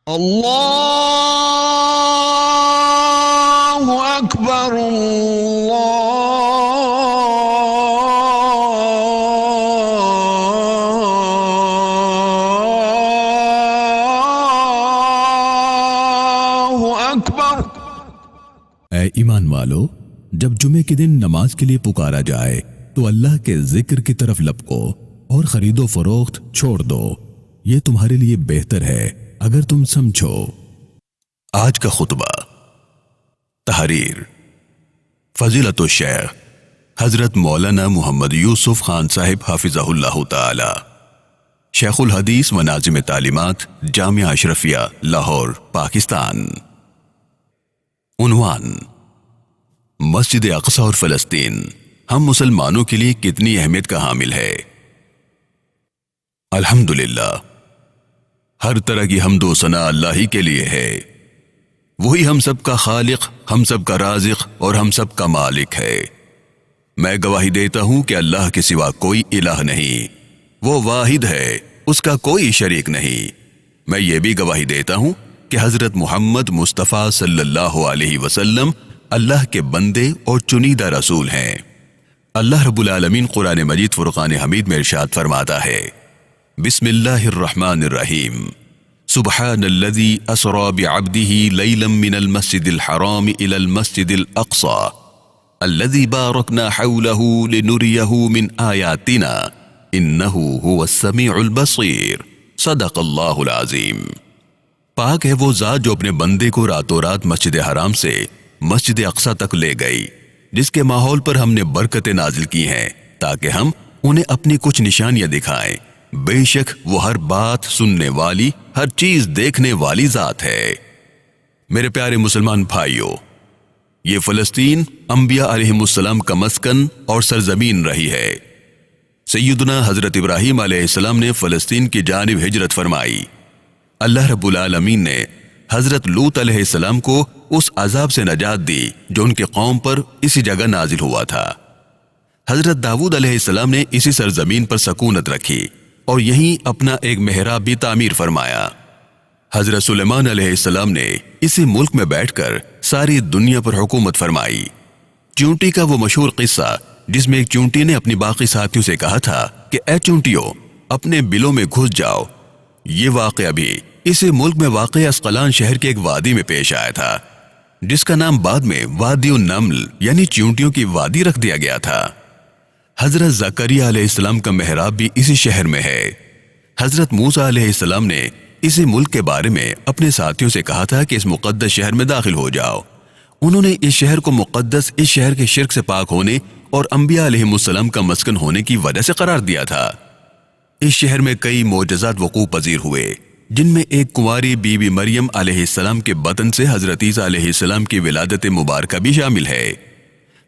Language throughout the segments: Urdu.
اللہ اکبر اللہ اکبر۔ اے ایمان والو، جب جمعے کے دن نماز کے لیے پکارا جائے تو اللہ کے ذکر کی طرف لپکو اور خرید و فروخت چھوڑ دو، یہ تمہارے لیے بہتر ہے اگر تم سمجھو۔ آج کا خطبہ۔ تحریر فضیلت الشیخ حضرت مولانا محمد یوسف خان صاحب حافظہ اللہ تعالی، شیخ الحدیث و ناظم تعلیمات جامعہ اشرفیہ لاہور پاکستان۔ عنوان: مسجد اقصی اور فلسطین ہم مسلمانوں کے لیے کتنی اہمیت کا حامل ہے۔ الحمدللہ، ہر طرح کی حمد و ثنا اللہ ہی کے لیے ہے۔ وہی ہم سب کا خالق، ہم سب کا رازق اور ہم سب کا مالک ہے۔ میں گواہی دیتا ہوں کہ اللہ کے سوا کوئی الہ نہیں، وہ واحد ہے، اس کا کوئی شریک نہیں۔ میں یہ بھی گواہی دیتا ہوں کہ حضرت محمد مصطفیٰ صلی اللہ علیہ وسلم اللہ کے بندے اور چنیدہ رسول ہیں۔ اللہ رب العالمین قرآن مجید فرقان حمید میں ارشاد فرماتا ہے: بسم اللہ الرحمن الرحیم، سبحان الذی اسری بعبدہ لیلا من المسجد الحرام الی المسجد الاقصی الذی بارکنا حولہ لنریہ من آیاتنا انہ هو السمیع البصیر۔ صدق اللہ العظیم۔ پاک ہے وہ ذات جو اپنے بندے کو راتوں رات مسجد حرام سے مسجد اقصی تک لے گئی، جس کے ماحول پر ہم نے برکتیں نازل کی ہیں تاکہ ہم انہیں اپنی کچھ نشانیاں دکھائیں۔ بے شک وہ ہر بات سننے والی، ہر چیز دیکھنے والی ذات ہے۔ میرے پیارے مسلمان بھائیوں، یہ فلسطین انبیاء علیہم السلام کا مسکن اور سرزمین رہی ہے۔ سیدنا حضرت ابراہیم علیہ السلام نے فلسطین کی جانب ہجرت فرمائی۔ اللہ رب العالمین نے حضرت لوط علیہ السلام کو اس عذاب سے نجات دی جو ان کی قوم پر اسی جگہ نازل ہوا تھا۔ حضرت داؤد علیہ السلام نے اسی سرزمین پر سکونت رکھی اور یہیں اپنا ایک محراب بھی تعمیر فرمایا۔ حضرت سلیمان علیہ السلام نے اسی ملک میں بیٹھ کر ساری دنیا پر حکومت فرمائی۔ چونٹی کا وہ مشہور قصہ جس میں ایک چونٹی نے اپنی باقی ساتھیوں سے کہا تھا کہ اے چونٹیوں، اپنے بلوں میں گھس جاؤ، یہ واقعہ بھی اسی ملک میں واقع اسقلان شہر کے ایک وادی میں پیش آیا تھا، جس کا نام بعد میں وادی النمل یعنی چونٹیوں کی وادی رکھ دیا گیا تھا۔ حضرت زکریا علیہ السلام کا محراب بھی اسی شہر میں ہے۔ حضرت موسیٰ علیہ السلام نے اسی ملک کے بارے میں اپنے ساتھیوں سے کہا تھا کہ اس مقدس شہر میں داخل ہو جاؤ۔ انہوں نے اس شہر کو مقدس، اس شہر کے شرک سے پاک ہونے اور انبیاء علیہم السلام کا مسکن ہونے کی وجہ سے قرار دیا تھا۔ اس شہر میں کئی معجزات وقوع پذیر ہوئے، جن میں ایک کنواری بی بی مریم علیہ السلام کے بطن سے حضرت عیسیٰ علیہ السلام کی ولادت مبارکہ بھی شامل ہے۔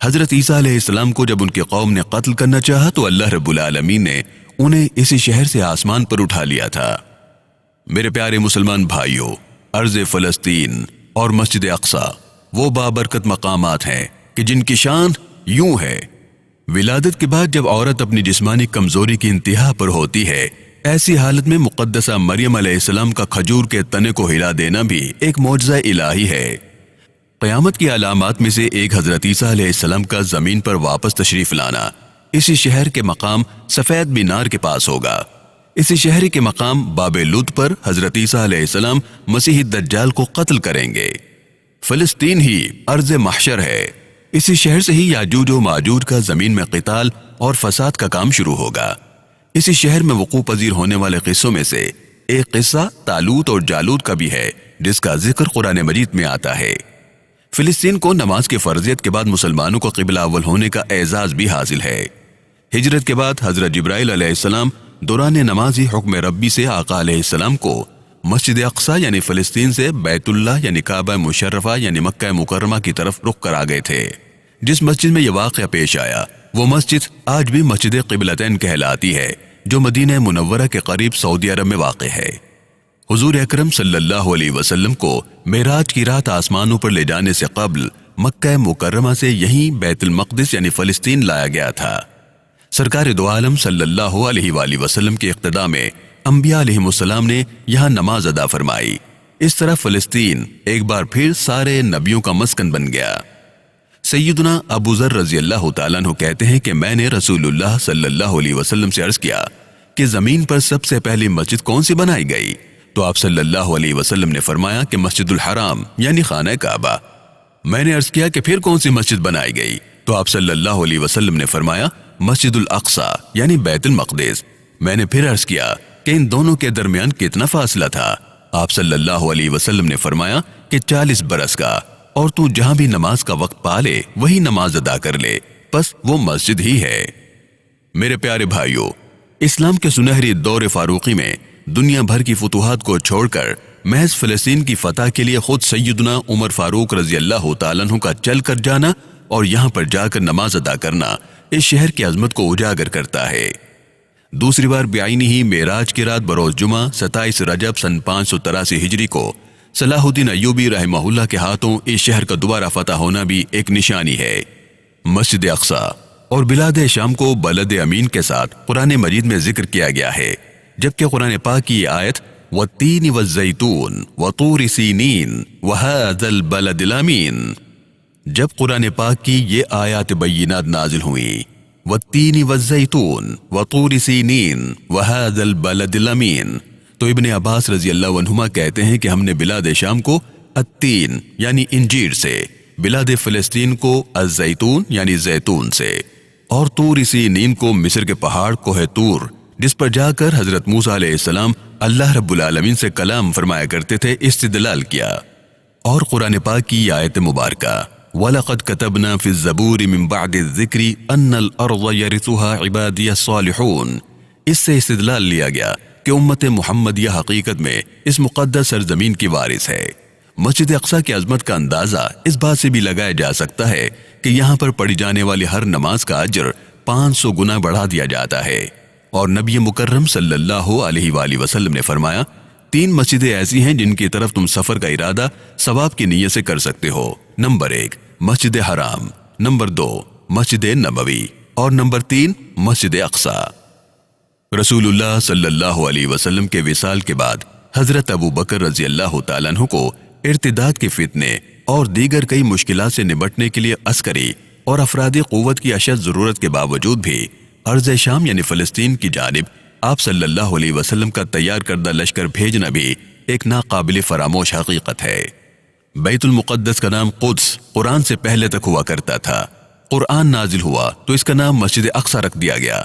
حضرت عیسیٰ علیہ السلام کو جب ان کی قوم نے قتل کرنا چاہا تو اللہ رب العالمین نے انہیں اسی شہر سے آسمان پر اٹھا لیا تھا۔ میرے پیارے مسلمان بھائیوں، ارض فلسطین اور مسجد اقصی وہ بابرکت مقامات ہیں کہ جن کی شان یوں ہے: ولادت کے بعد جب عورت اپنی جسمانی کمزوری کی انتہا پر ہوتی ہے، ایسی حالت میں مقدسہ مریم علیہ السلام کا کھجور کے تنے کو ہلا دینا بھی ایک معجزہ الہی ہے۔ قیامت کی علامات میں سے ایک حضرت عیسیٰ علیہ السلام کا زمین پر واپس تشریف لانا اسی شہر کے مقام سفید مینار کے پاس ہوگا۔ اسی شہر کے مقام باب لد پر حضرت عیسیٰ علیہ السلام مسیح الدجال کو قتل کریں گے۔ فلسطین ہی ارض محشر ہے۔ اسی شہر سے ہی یاجوج و ماجوج کا زمین میں قتال اور فساد کا کام شروع ہوگا۔ اسی شہر میں وقوع پذیر ہونے والے قصوں میں سے ایک قصہ طالوت اور جالوت کا بھی ہے، جس کا ذکر قرآن مجید میں آتا ہے۔ فلسطین کو نماز کی فرضیت کے بعد مسلمانوں کو قبلہ اول ہونے کا اعزاز بھی حاصل ہے۔ ہجرت کے بعد حضرت جبرائیل علیہ السلام دوران نمازی حکم ربی سے آقا علیہ السلام کو مسجد اقصی یعنی فلسطین سے بیت اللہ یعنی کعبہ مشرفہ یعنی مکہ مکرمہ کی طرف رخ کر آگئے تھے۔ جس مسجد میں یہ واقعہ پیش آیا وہ مسجد آج بھی مسجد قبلتین کہلاتی ہے، جو مدینہ منورہ کے قریب سعودی عرب میں واقع ہے۔ حضور اکرم صلی اللہ علیہ وسلم کو معراج کی رات آسمانوں پر لے جانے سے قبل مکہ مکرمہ سے یہیں بیت المقدس یعنی فلسطین لایا گیا تھا۔ سرکار دو عالم صلی اللہ علیہ وآلہ وسلم کے اقتداء میں انبیاء علیہم السلام نے یہاں نماز ادا فرمائی۔ اس طرح فلسطین ایک بار پھر سارے نبیوں کا مسکن بن گیا۔ سیدنا ابو ذر رضی اللہ تعالیٰ عنہ کہتے ہیں کہ میں نے رسول اللہ صلی اللہ علیہ وسلم سے عرض کیا کہ زمین پر سب سے پہلی مسجد کون سی بنائی گئی؟ تو آپ صلی اللہ علیہ وسلم نے فرمایا کہ مسجد الحرام یعنی خانہ کعبہ۔ میں نے عرض کیا کہ پھر کون سی مسجد بنائی گئی؟ تو آپ صلی اللہ علیہ وسلم نے فرمایا مسجد الاقصی یعنی بیت المقدس۔ میں نے پھر عرض کیا کہ ان دونوں کے درمیان کتنا فاصلہ تھا؟ آپ صلی اللہ علیہ وسلم نے فرمایا کہ 40 برس کا، اور تو جہاں بھی نماز کا وقت پالے وہی نماز ادا کر لے، بس وہ مسجد ہی ہے۔ میرے پیارے بھائیوں، اسلام کے سنہری دور فاروقی میں دنیا بھر کی فتوحات کو چھوڑ کر محض فلسطین کی فتح کے لیے خود سیدنا عمر فاروق رضی اللہ تعالیٰ عنہ کا چل کر جانا اور یہاں پر جا کر نماز ادا کرنا اس شہر کی عظمت کو اجاگر کرتا ہے۔ دوسری بار بعینی ہی معراج کی رات بروز جمعہ 27 رجب سن 583 ہجری کو صلاح الدین ایوبی رحمہ اللہ کے ہاتھوں اس شہر کا دوبارہ فتح ہونا بھی ایک نشانی ہے۔ مسجد اقصی اور بلاد شام کو بلد امین کے ساتھ قرآن مجید میں ذکر کیا گیا ہے، جبکہ قرآن پاک کی یہ آیت والتین والزیتون وطور سینین وہذا البلد الامین، جب قرآن پاک کی یہ آیات بینات نازل ہوئیں والتین والزیتون وطور سینین وہذا البلد الامین، تو ابن عباس رضی اللہ عنہما کہتے ہیں کہ ہم نے بلاد شام کو التین یعنی انجیر سے، بلاد فلسطین کو الزیتون یعنی زیتون سے، اور طور سینین کو مصر کے پہاڑ کوہ طور جس پر جا کر حضرت موسیٰ علیہ السلام اللہ رب العالمین سے کلام فرمایا کرتے تھے استدلال کیا۔ اور قرآن پاک کی آیت مبارکہ وَلَقَدْ كَتَبْنَا فِي الزَّبُورِ مِن بَعْدِ الذِّكْرِ أَنَّ الْأَرْضَ يَرِثُهَا عِبَادِيَ الصَّالِحُونَ، اس سے استدلال لیا گیا کہ امت محمدیہ حقیقت میں اس مقدس سرزمین کی وارث ہے۔ مسجد اقصی کی عظمت کا اندازہ اس بات سے بھی لگایا جا سکتا ہے کہ یہاں پر پڑھی جانے والی ہر نماز کا اجر 500 گنا بڑھا دیا جاتا ہے، اور نبی مکرم صلی اللہ علیہ وآلہ وسلم نے فرمایا 3 مسجدیں ایسی ہیں جن کی طرف تم سفر کا ارادہ ثواب کی نیت سے کر سکتے ہو۔ نمبر 1 مسجد حرام، نمبر 2 مسجد نبوی، اور نمبر 3 مسجد اقصی۔ رسول اللہ صلی اللہ علیہ وسلم کے وصال کے بعد حضرت ابو بکر رضی اللہ تعالیٰ عنہ کو ارتداد کے فتنے اور دیگر کئی مشکلات سے نمٹنے کے لیے عسکری اور افرادی قوت کی اشد ضرورت کے باوجود بھی ارض شام یعنی فلسطین کی جانب آپ صلی اللہ علیہ وسلم کا تیار کردہ لشکر بھیجنا بھی ایک ناقابل فراموش حقیقت ہے۔ بیت المقدس کا نام قدس قرآن سے پہلے تک ہوا کرتا تھا، قرآن نازل ہوا تو اس کا نام مسجد اقصی رکھ دیا گیا۔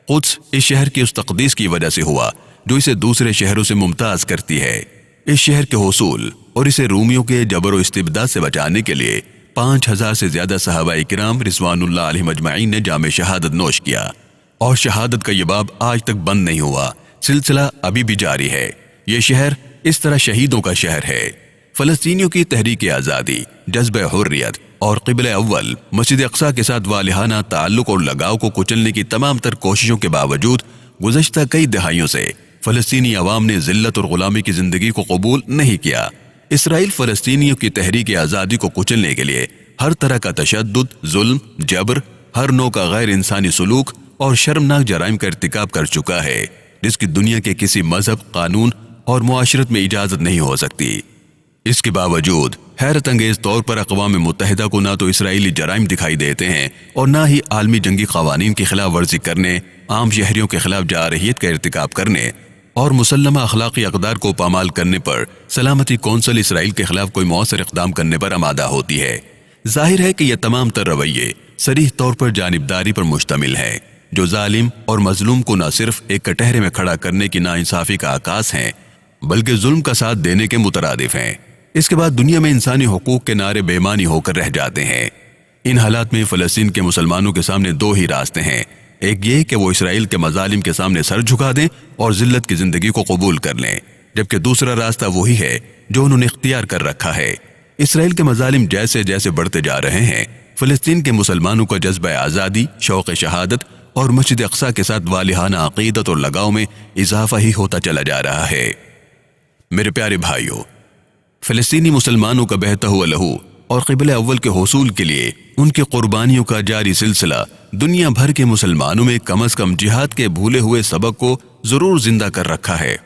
قدس اس شہر کی اس تقدیس کی وجہ سے ہوا جو اسے دوسرے شہروں سے ممتاز کرتی ہے۔ اس شہر کے حصول اور اسے رومیوں کے جبر و استبداد سے بچانے کے لیے 5000 سے زیادہ صحابہ کرام رضوان اللہ علیہم اجمعین نے جام شہادت نوش کیا، اور شہادت کا یہ باب آج تک بند نہیں ہوا، سلسلہ ابھی بھی جاری ہے۔ یہ شہر اس طرح شہیدوں کا شہر ہے۔ فلسطینیوں کی تحریک آزادی، جذبہ حریت اور قبلہ اول مسجد اقصی کے ساتھ والہانہ تعلق اور لگاؤ کو کچلنے کی تمام تر کوششوں کے باوجود گزشتہ کئی دہائیوں سے فلسطینی عوام نے ذلت اور غلامی کی زندگی کو قبول نہیں کیا۔ اسرائیل فلسطینیوں کی تحریک آزادی کو کچلنے کے لیے ہر طرح کا تشدد، ظلم، جبر، ہر نوع کا غیر انسانی سلوک اور شرمناک جرائم کا ارتکاب کر چکا ہے، جس کی دنیا کے کسی مذہب، قانون اور معاشرت میں اجازت نہیں ہو سکتی۔ اس کے باوجود حیرت انگیز طور پر اقوام متحدہ کو نہ تو اسرائیلی جرائم دکھائی دیتے ہیں اور نہ ہی عالمی جنگی قوانین کی خلاف ورزی کرنے، عام شہریوں کے خلاف جارحیت کا ارتکاب کرنے اور مسلمہ اخلاقی اقدار کو پامال کرنے پر سلامتی کونسل اسرائیل کے خلاف کوئی مؤثر اقدام کرنے پر آمادہ ہوتی ہے۔ ظاہر ہے کہ یہ تمام تر رویے صریح طور پر جانبداری پر مشتمل ہے، جو ظالم اور مظلوم کو نہ صرف ایک کٹہرے میں کھڑا کرنے کی ناانصافی کا عکاس ہیں بلکہ ظلم کا ساتھ دینے کے مترادف ہیں۔ اس کے بعد دنیا میں انسانی حقوق کے نعرے بے معنی ہو کر رہ جاتے ہیں۔ ان حالات میں فلسطین کے مسلمانوں کے سامنے 2 ہی راستے ہیں، ایک یہ کہ وہ اسرائیل کے مظالم کے سامنے سر جھکا دیں اور ذلت کی زندگی کو قبول کر لیں، جبکہ دوسرا راستہ وہی ہے جو انہوں نے اختیار کر رکھا ہے۔ اسرائیل کے مظالم جیسے جیسے بڑھتے جا رہے ہیں، فلسطین کے مسلمانوں کا جذبہ آزادی، شوق شہادت اور مسجد اقصی کے ساتھ والہانہ عقیدت اور لگاؤ میں اضافہ ہی ہوتا چلا جا رہا ہے۔ میرے پیارے بھائیوں، فلسطینی مسلمانوں کا بہتا ہوا لہو اور قبلہ اول کے حصول کے لیے ان کی قربانیوں کا جاری سلسلہ دنیا بھر کے مسلمانوں میں کم از کم جہاد کے بھولے ہوئے سبق کو ضرور زندہ کر رکھا ہے۔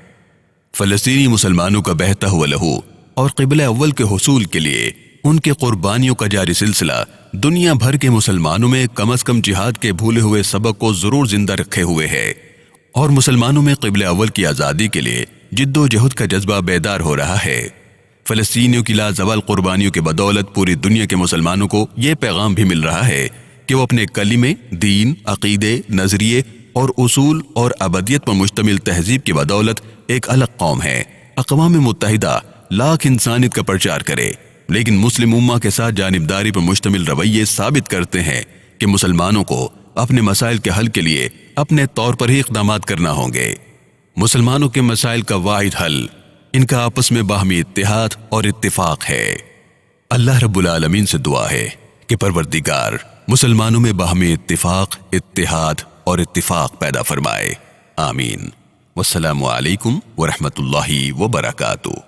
فلسطینی مسلمانوں کا بہتا ہوا لہو اور قبلہ اول کے حصول کے لیے ان کے قربانیوں کا جاری سلسلہ دنیا بھر کے مسلمانوں میں کم از کم جہاد کے بھولے ہوئے سبق کو ضرور زندہ رکھے ہوئے ہے، اور مسلمانوں میں قبلہ اول کی آزادی کے لیے جد و جہد کا جذبہ بیدار ہو رہا ہے۔ فلسطینیوں کی لازوال قربانیوں کی بدولت پوری دنیا کے مسلمانوں کو یہ پیغام بھی مل رہا ہے کہ وہ اپنے کلمے، دین، عقیدے، نظریے اور اصول اور ابدیت پر مشتمل تہذیب کی بدولت ایک الگ قوم ہے۔ اقوام متحدہ لاکھ انسانیت کا پرچار کرے، لیکن مسلم امہ کے ساتھ جانبداری پر مشتمل رویے ثابت کرتے ہیں کہ مسلمانوں کو اپنے مسائل کے حل کے لیے اپنے طور پر ہی اقدامات کرنا ہوں گے۔ مسلمانوں کے مسائل کا واحد حل ان کا آپس میں باہمی اتحاد اور اتفاق ہے۔ اللہ رب العالمین سے دعا ہے کہ پروردگار مسلمانوں میں باہمی اتفاق، اتحاد اور اتفاق پیدا فرمائے، آمین۔ والسلام علیکم ورحمۃ اللہ وبرکاتہ۔